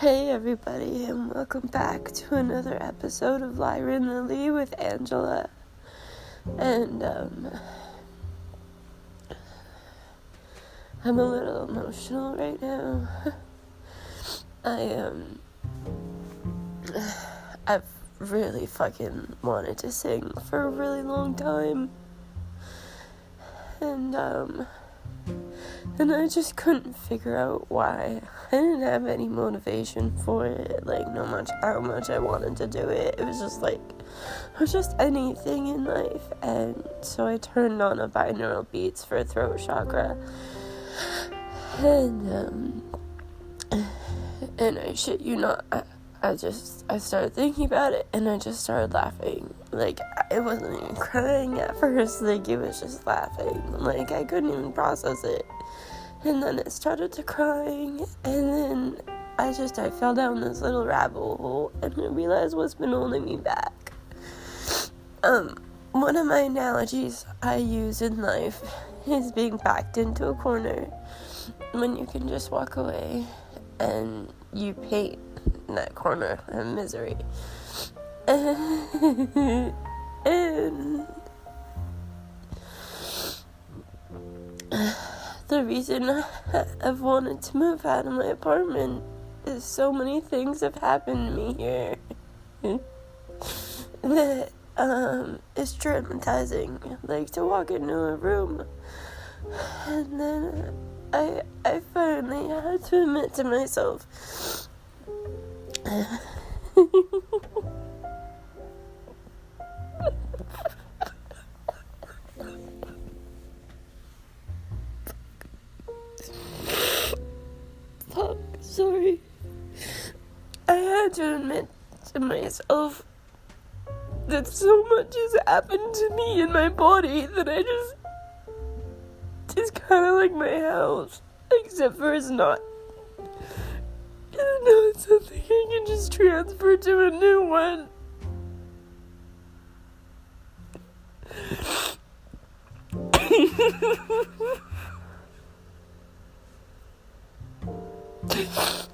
Hey everybody, and welcome back to another episode of Lyra and Lily with Angela. And I'm a little emotional right now. I've really fucking wanted to sing for a really long time. And I just couldn't figure out why. I didn't have any motivation for it, no matter how much I wanted to do it. It was just anything in life. And so I turned on a binaural beats for throat chakra. And I shit you not, I started thinking about it, and I just started laughing. I wasn't even crying at first, it was just laughing. I couldn't even process it. And then it started to crying, and then I fell down this little rabbit hole, and I realized what's been holding me back. One of my analogies I use in life is being backed into a corner when you can just walk away, and you paint that corner of misery. And the reason I've wanted to move out of my apartment is so many things have happened to me here that is traumatizing. To walk into a room, and then I finally had to admit to myself sorry. I had to admit to myself that so much has happened to me in my body that it's kind of like my house, except for it's not. I don't know, it's something I can just transfer to a new one.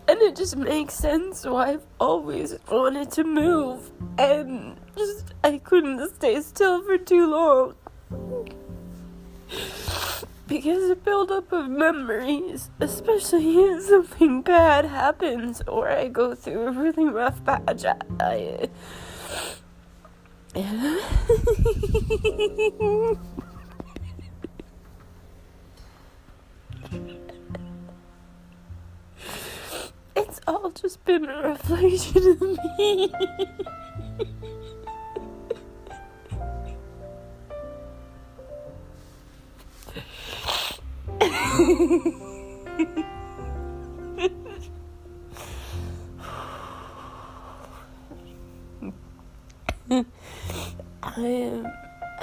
And it just makes sense why I've always wanted to move, and I couldn't stay still for too long. Because the buildup of memories, especially if something bad happens or I go through a really rough patch, it's all just been a reflection of me.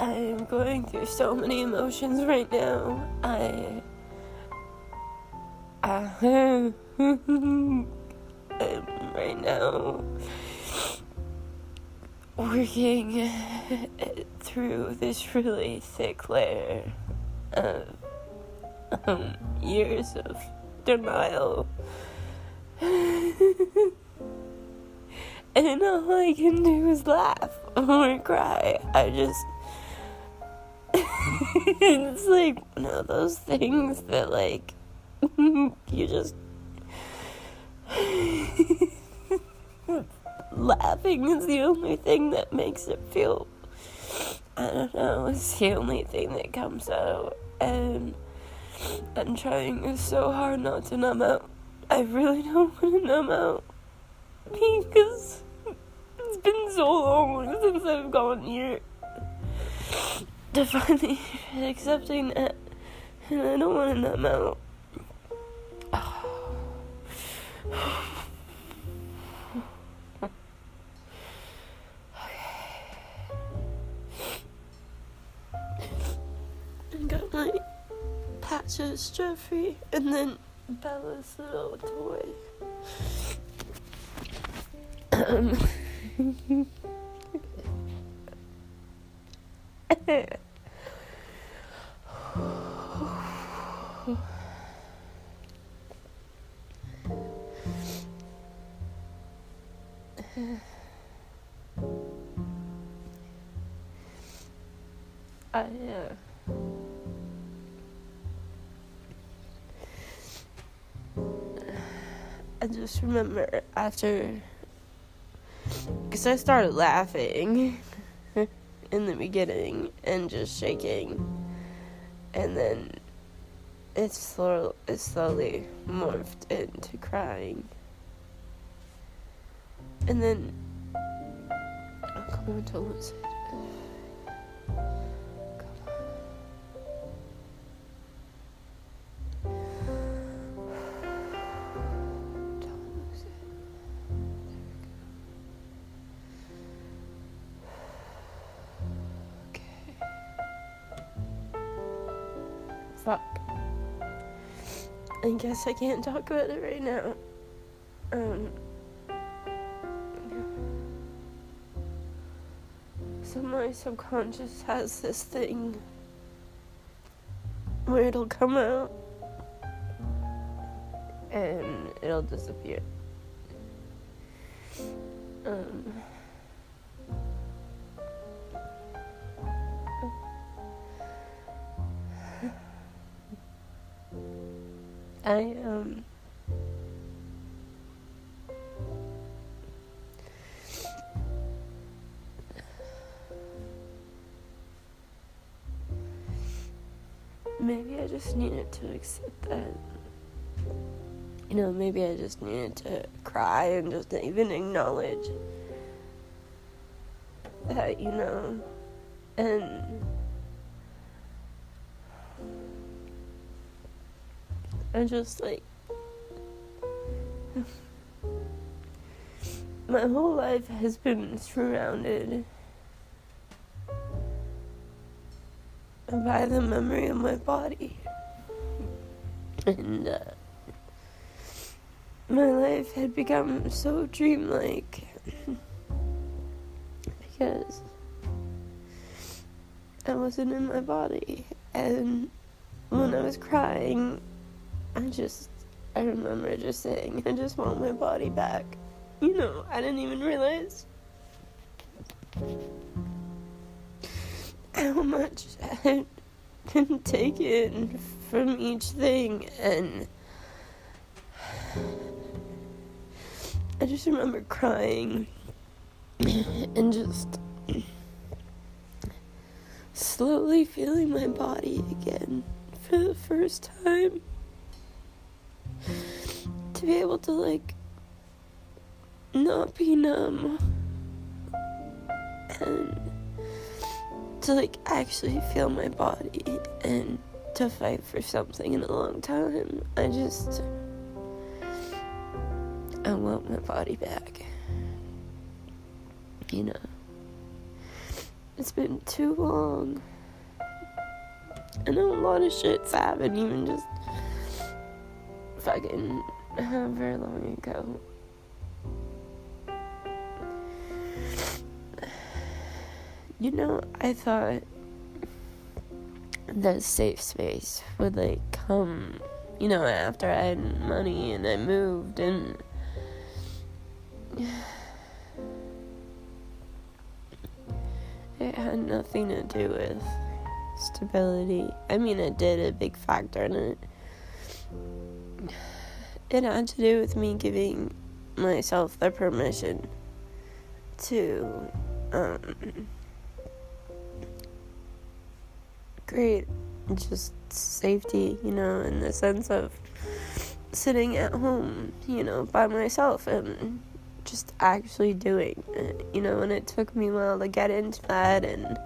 I am going through so many emotions right now. I'm right now working through this really thick layer of years of denial. And all I can do is laugh or cry. It's one of those things that you just laughing is the only thing that makes it feel, I don't know, it's the only thing that comes out. And I'm trying so hard not to numb out. I really don't want to numb out, because it's been so long since I've gone here to finally accepting that, and I don't want to numb out. I got my Patches, Jeffrey, and then Bella's little toy. I just remember after, because I started laughing in the beginning and just shaking, and then it slowly morphed into crying, and then come on, don't lose it. Fuck. I guess I can't talk about it right now. So my subconscious has this thing where it'll come out and it'll disappear. Maybe I just needed to accept that. Maybe I just needed to cry and just even acknowledge that, and I just, my whole life has been surrounded by the memory of my body. And my life had become so dreamlike because I wasn't in my body. And when I was crying, I remember just saying, I just want my body back. I didn't even realize how much I had been taken from each thing, and I just remember crying and just slowly feeling my body again for the first time. To be able to, not be numb and to, actually feel my body and to fight for something in a long time. I want my body back. It's been too long. I know a lot of shit's happened even just fucking however long ago. I thought that safe space would come, after I had money and I moved, and it had nothing to do with stability. I mean, it did a big factor in it. It had to do with me giving myself the permission to create just safety, in the sense of sitting at home, by myself and just actually doing it, and it took me a while to get into that, and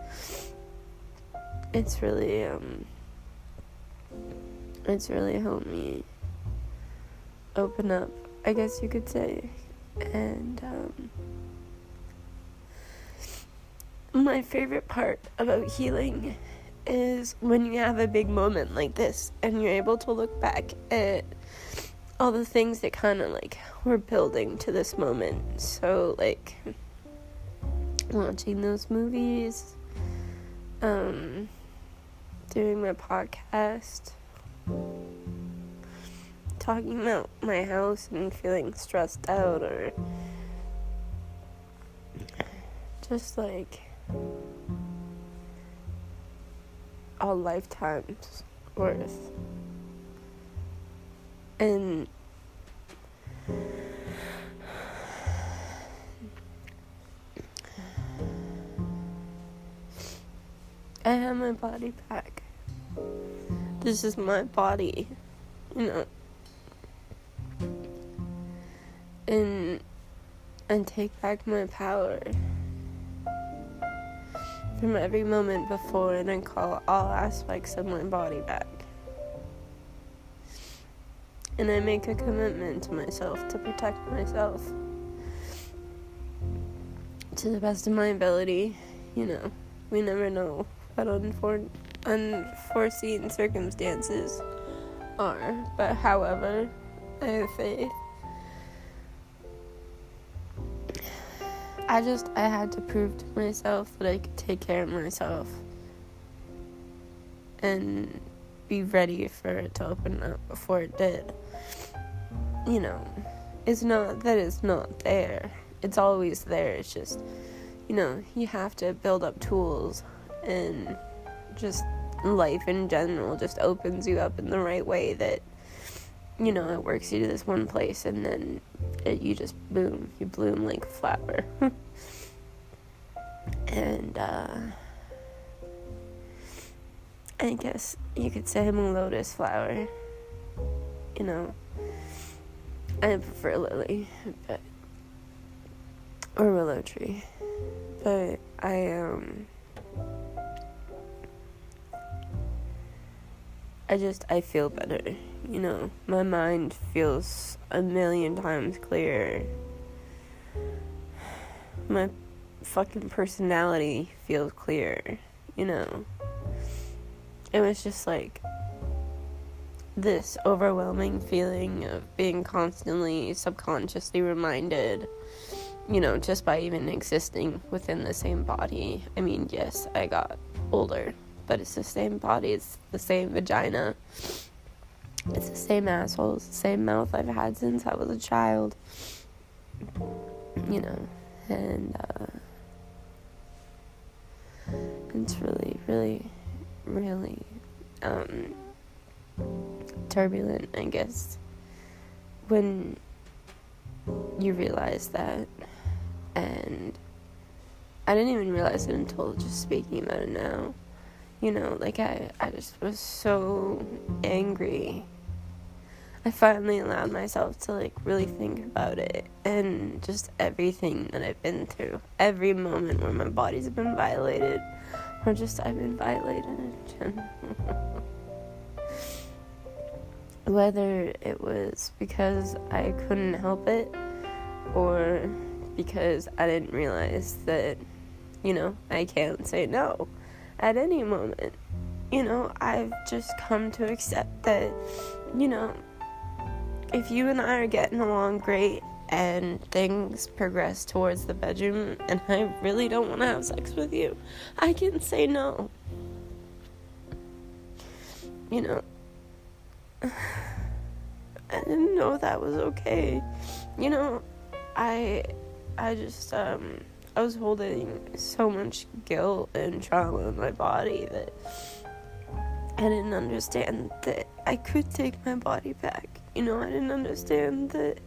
it's really helped me open up, I guess you could say. And my favorite part about healing is when you have a big moment like this and you're able to look back at all the things that kind of were building to this moment. So watching those movies, doing my podcast, talking about my house and feeling stressed out, or just a lifetime's worth. And I have my body back. This is my body, and take back my power from every moment before, and I call all aspects of my body back. And I make a commitment to myself to protect myself to the best of my ability. We never know what unforeseen circumstances are, but however, I have faith. I had to prove to myself that I could take care of myself and be ready for it to open up before it did. It's not that it's not there. It's always there. It's just, you have to build up tools, and just life in general just opens you up in the right way that, it works you to this one place, and then you just boom, you bloom like a flower. And, I guess you could say I'm a lotus flower. I prefer lily, or willow tree, but I feel better, my mind feels a million times clearer. My fucking personality feels clearer, It was just like this overwhelming feeling of being constantly subconsciously reminded, just by even existing within the same body. I mean, yes, I got older, but it's the same body, it's the same vagina, it's the same asshole, it's the same mouth I've had since I was a child, and it's really, really, really, turbulent, I guess, when you realize that. And I didn't even realize it until just speaking about it now. I just was so angry. I finally allowed myself to really think about it, and just everything that I've been through, every moment where my body's been violated, or just I've been violated in general. Whether it was because I couldn't help it, or because I didn't realize that, I can't say no at any moment. I've just come to accept that, if you and I are getting along great and things progress towards the bedroom and I really don't want to have sex with you, I can say no. I didn't know that was okay. I just, I was holding so much guilt and trauma in my body that I didn't understand that I could take my body back. I didn't understand that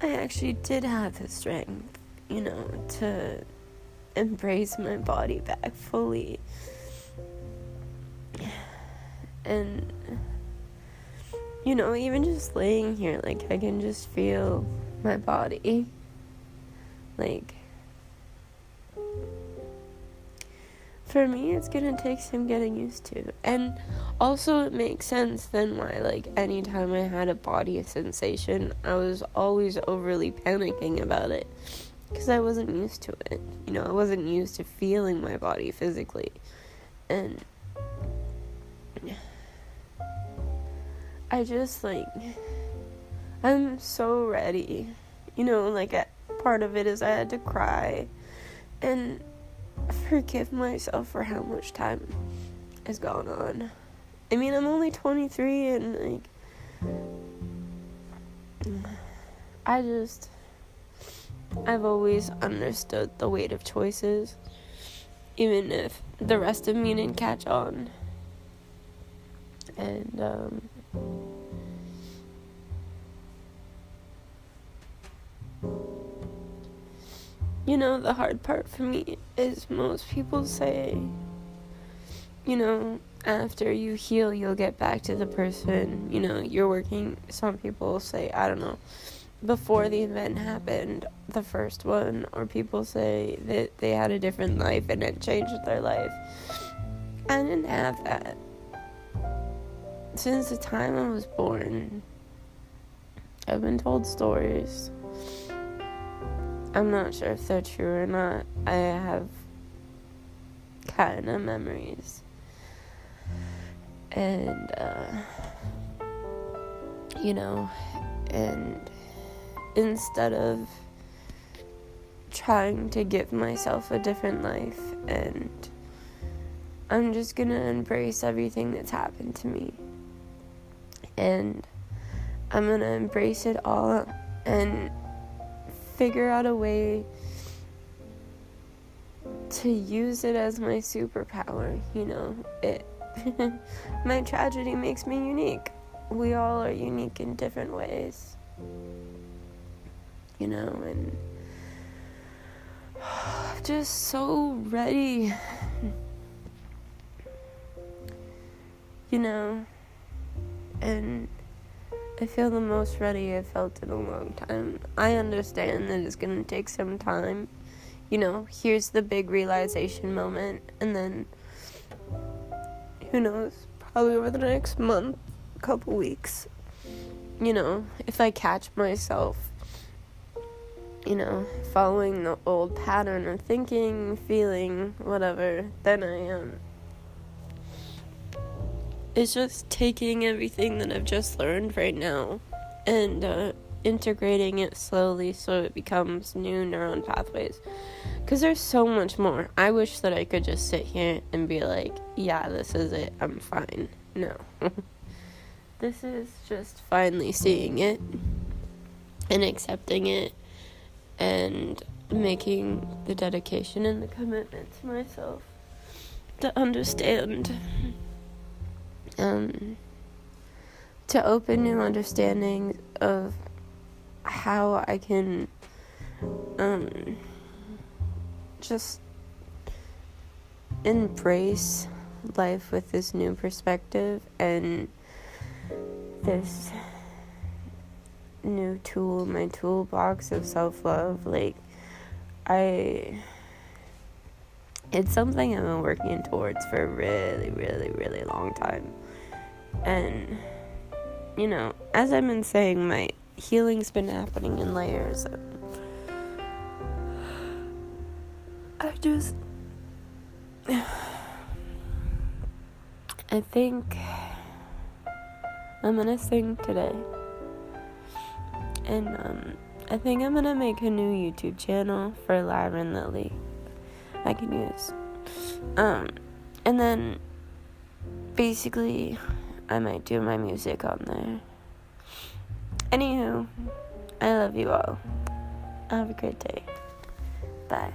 I actually did have the strength, to embrace my body back fully. And, even just laying here, I can just feel my body. For me, it's gonna take some getting used to. And also, it makes sense then why, anytime I had a body sensation, I was always overly panicking about it. Because I wasn't used to it. I wasn't used to feeling my body physically. And I just, I'm so ready. Part of it is I had to cry and forgive myself for how much time has gone on. I mean, I'm only 23 and, I've always understood the weight of choices, even if the rest of me didn't catch on, And you know, the hard part for me is most people say, you know, after you heal, you'll get back to the person, you know, you're working. Some people say, I don't know, before the event happened, the first one, or people say that they had a different life and it changed their life. I didn't have that. Since the time I was born, I've been told stories. I'm not sure if they're true or not. I have kind of memories. And, you know, and instead of trying to give myself a different life, and I'm just gonna embrace everything that's happened to me. And I'm gonna embrace it all and figure out a way to use it as my superpower, you know. My tragedy makes me unique. We all are unique in different ways, you know, and just so ready, you know, and I feel the most ready I've felt in a long time. I understand that it's gonna take some time, you know, here's the big realization moment, and then, who knows, probably over the next month, couple weeks, you know, if I catch myself, you know, following the old pattern of thinking, feeling, whatever, then I am. It's just taking everything that I've just learned right now and integrating it slowly so it becomes new neuron pathways. Because there's so much more. I wish that I could just sit here and be like, yeah, this is it, I'm fine. No. This is just finally seeing it and accepting it and making the dedication and the commitment to myself to understand, to open new understandings of how I can just embrace life with this new perspective and this new tool in my toolbox of self-love. Like, it's something I've been working towards for a really, really, really long time. And, you know, as I've been saying, my healing's been happening in layers. I think I'm gonna sing today. And, I think I'm gonna make a new YouTube channel for Lyra and Lily I can use. And then, basically, I might do my music on there. Anywho, I love you all. Have a great day. Bye.